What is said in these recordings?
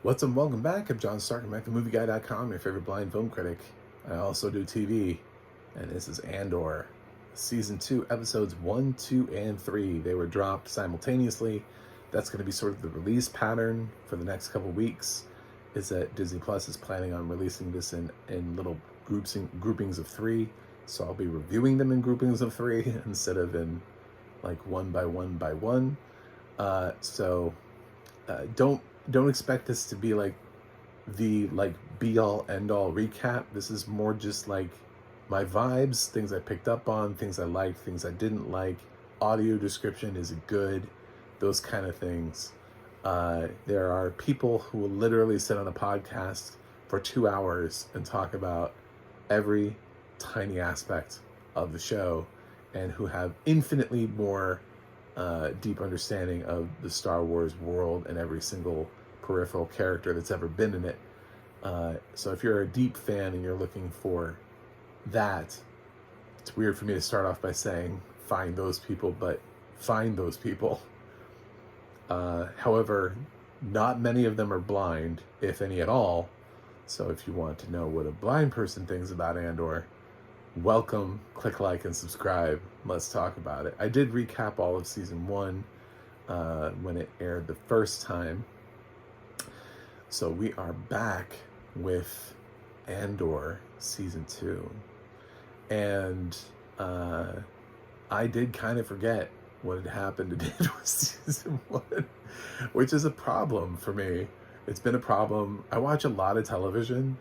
What's up? Welcome back. I'm John Stark. I'm at themovieguy.com, your favorite blind film critic. I also do TV, and this is Andor, Season 2, Episodes 1, 2, and 3. They were dropped simultaneously. That's going to be sort of the release pattern for the next couple weeks, is that Disney Plus is planning on releasing this in little groupings of 3. So I'll be reviewing them in groupings of 3 instead of in like one by one by one. Don't expect this to be like the be all end all recap. This is more just like my vibes, things I picked up on, things I liked, things I didn't like. Audio description, is it good? Those kind of things. There are people who will literally sit on a podcast for 2 hours and talk about every tiny aspect of the show, and who have infinitely more deep understanding of the Star Wars world and every single peripheral character that's ever been in it. So if you're a deep fan and you're looking for that, it's weird for me to start off by saying find those people, but find those people. However, not many of them are blind, if any at all. So if you want to know what a blind person thinks about Andor, welcome, click like and subscribe. Let's talk about it. I did recap all of season 1 when it aired the first time. So we are back with Andor season 2. And I did kind of forget what had happened in Andor season 1, which is a problem for me. It's been a problem. I watch a lot of television,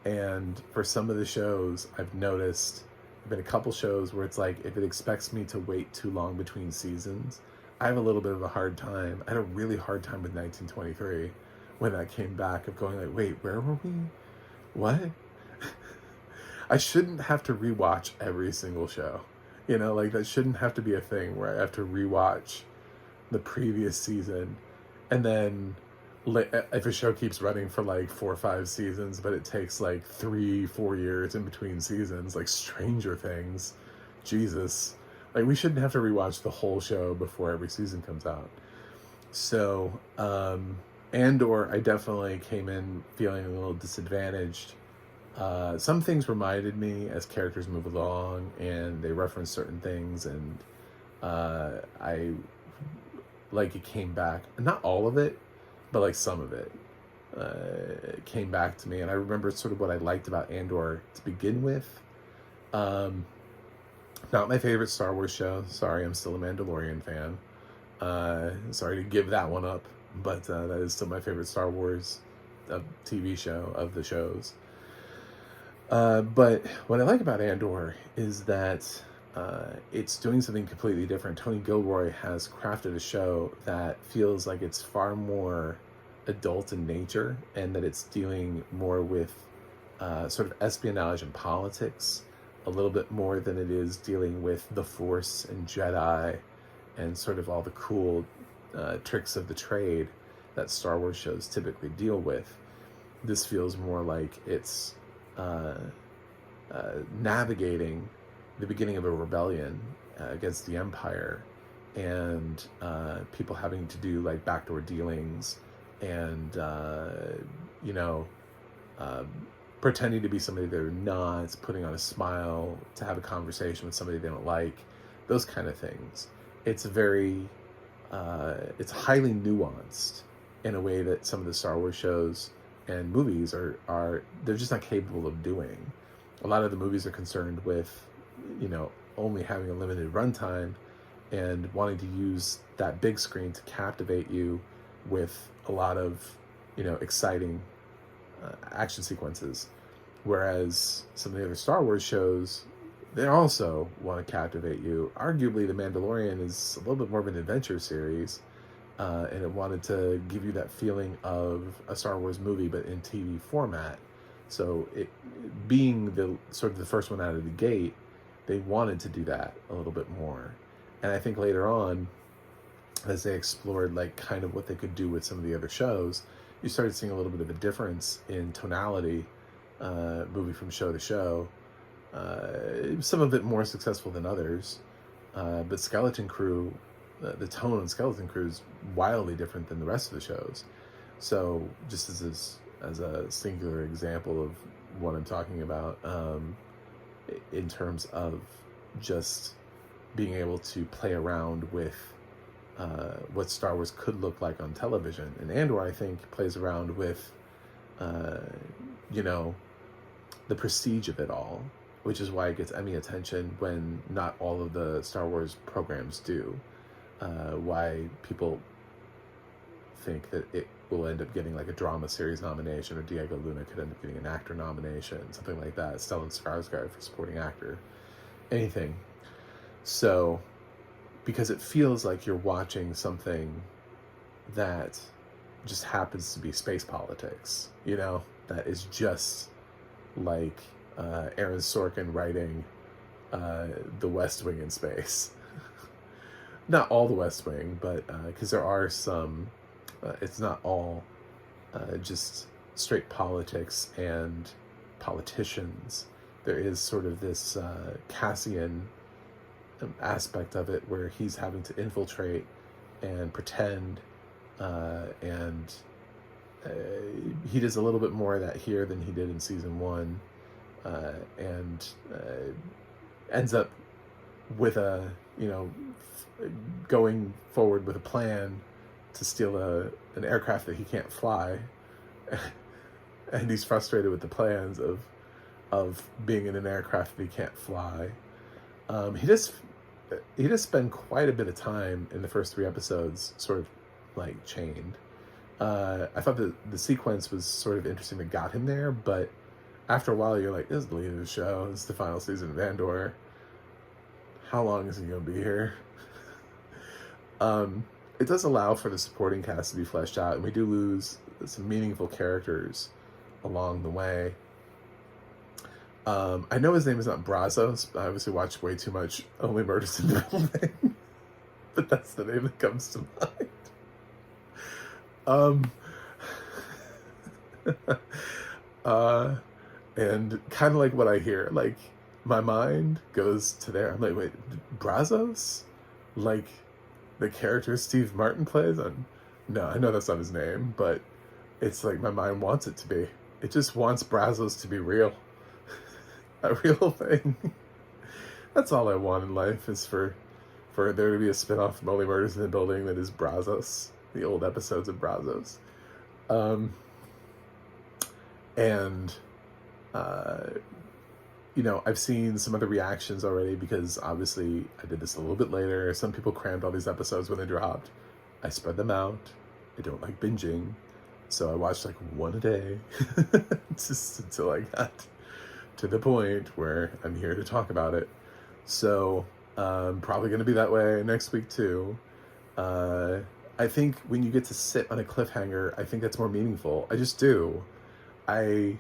and for some of the shows, I've noticed there have been a couple shows where it's like, if it expects me to wait too long between seasons, I have a little bit of a hard time. I had a really hard time with 1923 when that came back, of going like, wait, where were we? What? I shouldn't have to rewatch every single show. Like that shouldn't have to be a thing where I have to rewatch the previous season. And then if a show keeps running for like 4 or 5 seasons, but it takes like 3-4 years in between seasons, like Stranger Things, Jesus, like we shouldn't have to rewatch the whole show before every season comes out. So Andor, I definitely came in feeling a little disadvantaged. Some things reminded me as characters move along, and they reference certain things, and I like it came back. Not all of it, but like some of it came back to me, and I remember sort of what I liked about Andor to begin with. Not my favorite Star Wars show. Sorry, I'm still a Mandalorian fan. Sorry to give that one up, but that is still my favorite Star Wars TV show of the shows. But what I like about Andor is that it's doing something completely different. Tony Gilroy has crafted a show that feels like it's far more adult in nature, and that it's dealing more with sort of espionage and politics a little bit more than it is dealing with the Force and Jedi and sort of all the cool tricks of the trade that Star Wars shows typically deal with. This feels more like it's navigating the beginning of a rebellion against the Empire, and people having to do like backdoor dealings, and pretending to be somebody they're not, putting on a smile to have a conversation with somebody they don't like, those kind of things. It's very it's highly nuanced in a way that some of the Star Wars shows and movies are they're just not capable of doing. A lot of the movies are concerned with, only having a limited runtime and wanting to use that big screen to captivate you with a lot of, exciting action sequences. Whereas some of the other Star Wars shows, they also want to captivate you. Arguably, The Mandalorian is a little bit more of an adventure series, and it wanted to give you that feeling of a Star Wars movie, but in TV format. So it being the sort of the first one out of the gate, they wanted to do that a little bit more. And I think later on, as they explored like kind of what they could do with some of the other shows, you started seeing a little bit of a difference in tonality, moving from show to show. Some of it more successful than others, but Skeleton Crew, the tone of Skeleton Crew is wildly different than the rest of the shows. So just as a singular example of what I'm talking about, in terms of just being able to play around with what Star Wars could look like on television. And Andor, I think, plays around with, you know, the prestige of it all, which is why it gets Emmy attention when not all of the Star Wars programs do. Why people think that it will end up getting like a drama series nomination, or Diego Luna could end up getting an actor nomination, something like that. Stellan Skarsgård for supporting actor, anything. So, because it feels like you're watching something that just happens to be space politics, you know, that is just like Aaron Sorkin writing The West Wing in space. Not all The West Wing, but because there are some, it's not all just straight politics and politicians. There is sort of this Cassian aspect of it where he's having to infiltrate and pretend, and he does a little bit more of that here than he did in season 1, and ends up with a, you know, going forward with a plan to steal an aircraft that he can't fly, and he's frustrated with the plans of being in an aircraft that he can't fly. He does spend quite a bit of time in the first 3 episodes sort of like chained. I thought the sequence was sort of interesting that got him there, but after a while you're like, this is the lead of the show, this is the final season of Andor. How long is he going to be here? It does allow for the supporting cast to be fleshed out, and we do lose some meaningful characters along the way. I know his name is not Brazos. I obviously watched way too much Only Murders in the Building, but that's the name that comes to mind. And kind of like what I hear, like my mind goes to there. I'm like, wait, Brazos? Like the character Steve Martin plays? No, I know that's not his name, but it's like my mind wants it to be. It just wants Brazos to be real. A real thing. That's all I want in life, is for there to be a spinoff from Only Murders in the Building that is Brazos, the old episodes of Brazos. You know, I've seen some other reactions already, because obviously I did this a little bit later. Some people crammed all these episodes when they dropped. I spread them out. I don't like binging, so I watched like one a day just until I got to the point where I'm here to talk about it. So probably going to be that way next week too. I think when you get to sit on a cliffhanger, I think that's more meaningful. I just do. I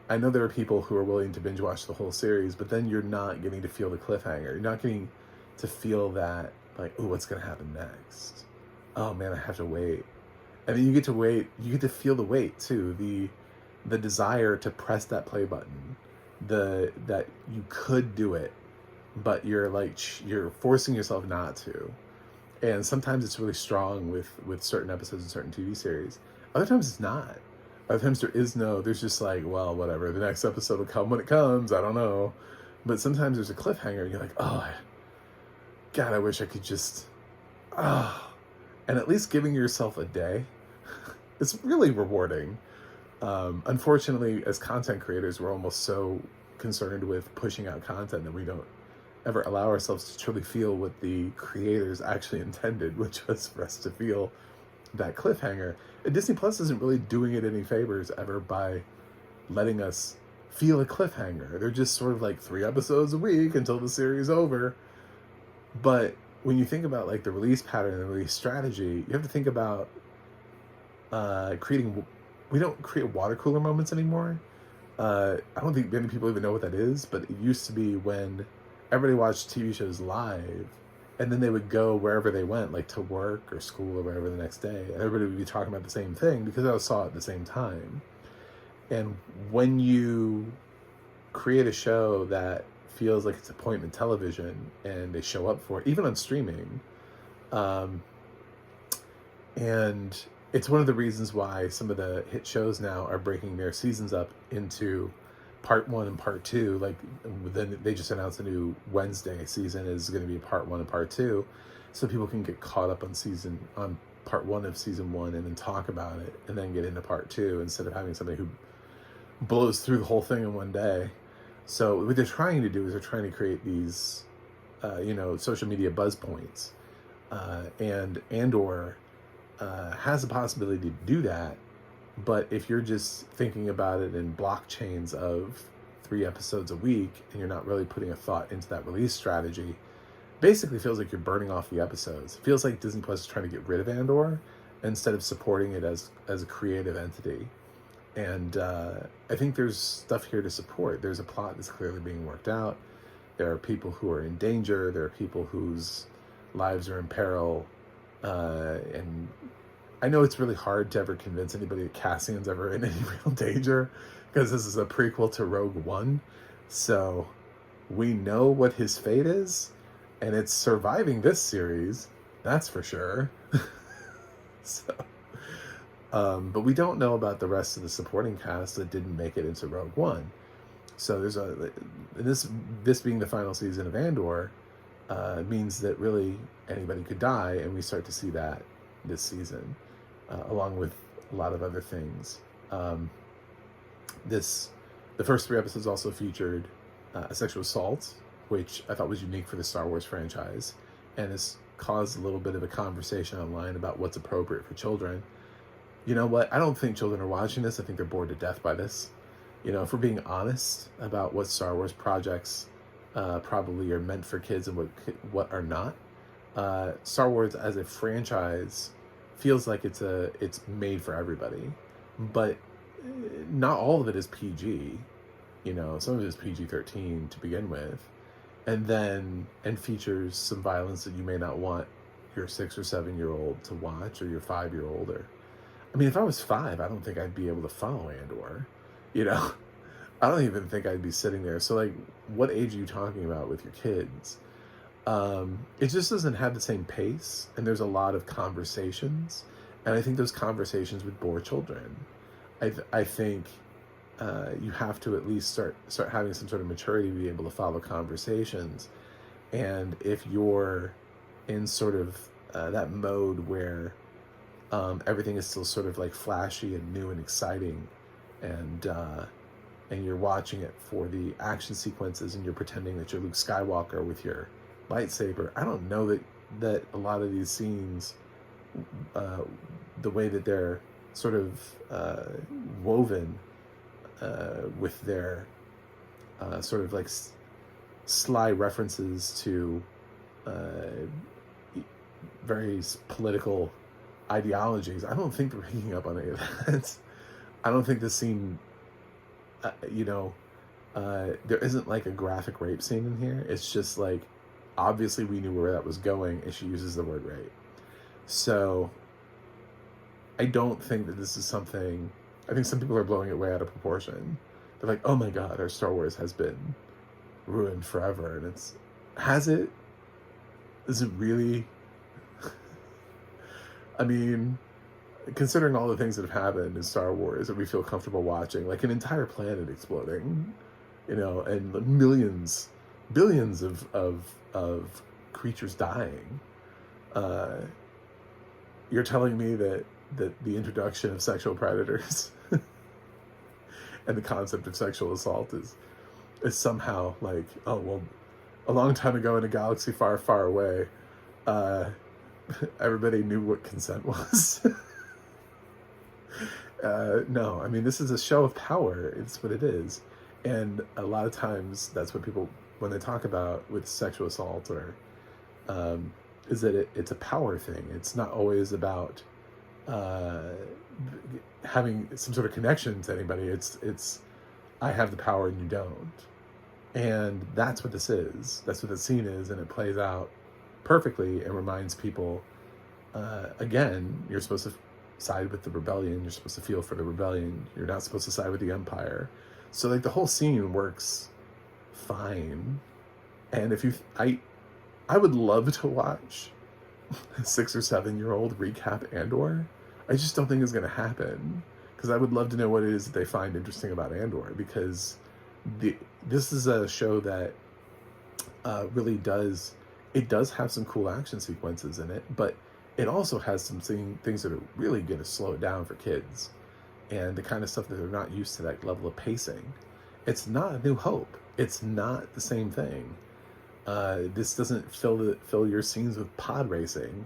know there are people who are willing to binge watch the whole series, but then you're not getting to feel the cliffhanger. You're not getting to feel that, like, oh, what's going to happen next? Oh man, I have to wait. And then you get to wait. You get to feel the wait too. The desire to press that play button. That you could do it, but you're forcing yourself not to. And sometimes it's really strong with certain episodes and certain TV series. Other times it's not. Other times there's just like, well, whatever, the next episode will come when it comes, I don't know. But sometimes there's a cliffhanger and you're like, oh God, I wish I could just and at least giving yourself a day, it's really rewarding. Unfortunately, as content creators, we're almost so concerned with pushing out content that we don't ever allow ourselves to truly feel what the creators actually intended, which was for us to feel that cliffhanger. And Disney Plus isn't really doing it any favors ever by letting us feel a cliffhanger. They're just sort of like 3 episodes a week until the series over. But when you think about like the release pattern and the release strategy, you have to think about we don't create water cooler moments anymore. I don't think many people even know what that is, but it used to be when everybody watched TV shows live, and then they would go wherever they went, like to work or school or whatever the next day, and everybody would be talking about the same thing because they all saw it at the same time. And when you create a show that feels like it's appointment television and they show up for it, even on streaming, and it's one of the reasons why some of the hit shows now are breaking their seasons up into part one and part two. Like, then they just announced a new Wednesday season is going to be part one and part two, so people can get caught up on part one of season one and then talk about it and then get into part two, instead of having somebody who blows through the whole thing in one day. So what they're trying to do is they're trying to create these social media buzz points, and Andor has the possibility to do that. But if you're just thinking about it in blockchains of 3 episodes a week, and you're not really putting a thought into that release strategy, basically feels like you're burning off the episodes. It feels like Disney Plus is trying to get rid of Andor instead of supporting it as a creative entity. And I think there's stuff here to support. There's a plot that's clearly being worked out. There are people who are in danger. There are people whose lives are in peril. And I know it's really hard to ever convince anybody that Cassian's ever in any real danger, because this is a prequel to Rogue One. So we know what his fate is, and it's surviving this series. That's for sure. So, but we don't know about the rest of the supporting cast that didn't make it into Rogue One. So there's this being the final season of Andor means that really anybody could die, and we start to see that this season, along with a lot of other things. The first 3 episodes also featured a sexual assault, which I thought was unique for the Star Wars franchise, and has caused a little bit of a conversation online about what's appropriate for children. You know what? I don't think children are watching this. I think they're bored to death by this. If we're being honest about what Star Wars projects probably are meant for kids and what are not, Star Wars as a franchise feels like it's made for everybody, but not all of it is PG. Some of it is PG-13 to begin with, and features some violence that you may not want your 6 or 7-year-old to watch, or your 5-year-old. Or, I mean, if I was 5, I don't think I'd be able to follow Andor. I don't even think I'd be sitting there. So, like, what age are you talking about with your kids? It just doesn't have the same pace, and there's a lot of conversations, and I think those conversations would bore children. I think you have to at least start having some sort of maturity to be able to follow conversations. And if you're in sort of that mode where everything is still sort of like flashy and new and exciting, and you're watching it for the action sequences, and you're pretending that you're Luke Skywalker with your lightsaber, I don't know that a lot of these scenes, the way that they're sort of woven with their sort of like sly references to various political ideologies, I don't think they're picking up on any of that. I don't think the scene, there isn't like a graphic rape scene in here. It's just like, obviously we knew where that was going, and she uses the word rape. So I don't think that this is something, I think some people are blowing it way out of proportion. They're like, oh my God, our Star Wars has been ruined forever. And has it? Is it really? I mean, considering all the things that have happened in Star Wars that we feel comfortable watching, like an entire planet exploding, and billions of creatures dying. You're telling me that the introduction of sexual predators and the concept of sexual assault is somehow like, oh, well, a long time ago in a galaxy far, far away, everybody knew what consent was. No, I mean, this is a show of power. It's what it is. And a lot of times that's what people, when they talk about with sexual assault, or is that it's a power thing. It's not always about having some sort of connection to anybody. It's I have the power and you don't. And that's what this is. That's what the scene is, and it plays out perfectly and reminds people, again, you're supposed to side with the rebellion. You're supposed to feel for the rebellion. You're not supposed to side with the Empire. So like the whole scene works fine. And if I would love to watch a 6 or 7-year-old recap Andor. I just don't think it's going to happen, because I would love to know what it is that they find interesting about Andor, because this is a show that really does, it does have some cool action sequences in it, but it also has some things that are really going to slow it down for kids, and the kind of stuff that they're not used to, that level of pacing. It's not A New Hope. It's not the same thing. This doesn't fill your scenes with pod racing,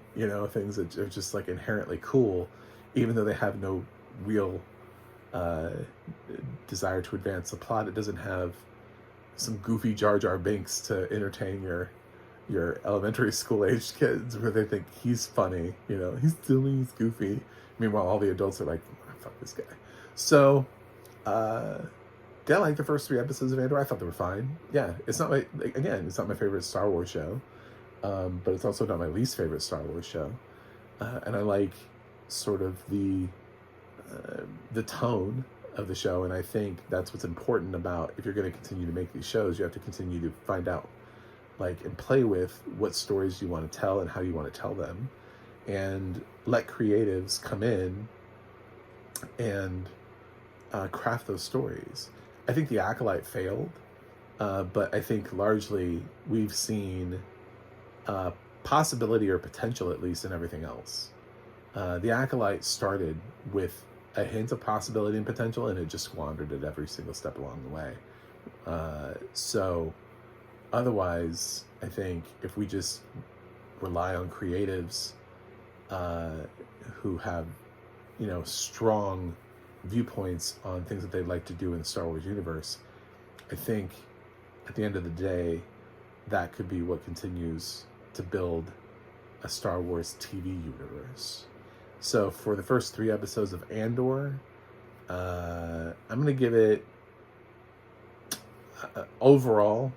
things that are just like inherently cool, even though they have no real desire to advance the plot. It doesn't have some goofy Jar Jar Binks to entertain your elementary school aged kids, where they think he's funny, he's silly, he's goofy. Meanwhile, all the adults are like, oh, fuck this guy. So, did I like the first 3 episodes of Andor? I thought they were fine. Yeah, it's not my favorite Star Wars show, but it's also not my least favorite Star Wars show. And I like sort of the tone of the show, and I think that's what's important about, if you're going to continue to make these shows, you have to continue to find out, and play with what stories you want to tell and how you want to tell them, and let creatives come in and craft those stories. I think The Acolyte failed, but I think largely we've seen possibility, or potential at least, in everything else. The Acolyte started with a hint of possibility and potential, and it just squandered it every single step along the way. So otherwise, I think if we just rely on creatives who have, strong viewpoints on things that they'd like to do in the Star Wars universe, I think at the end of the day, that could be what continues to build a Star Wars TV universe. So for the first 3 episodes of Andor, I'm going to give it, overall,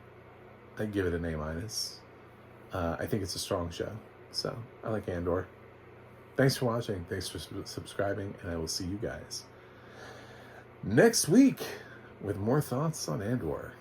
I give it an A-. I think it's a strong show. So I like Andor. Thanks for watching. Thanks for subscribing. And I will see you guys next week with more thoughts on Andor.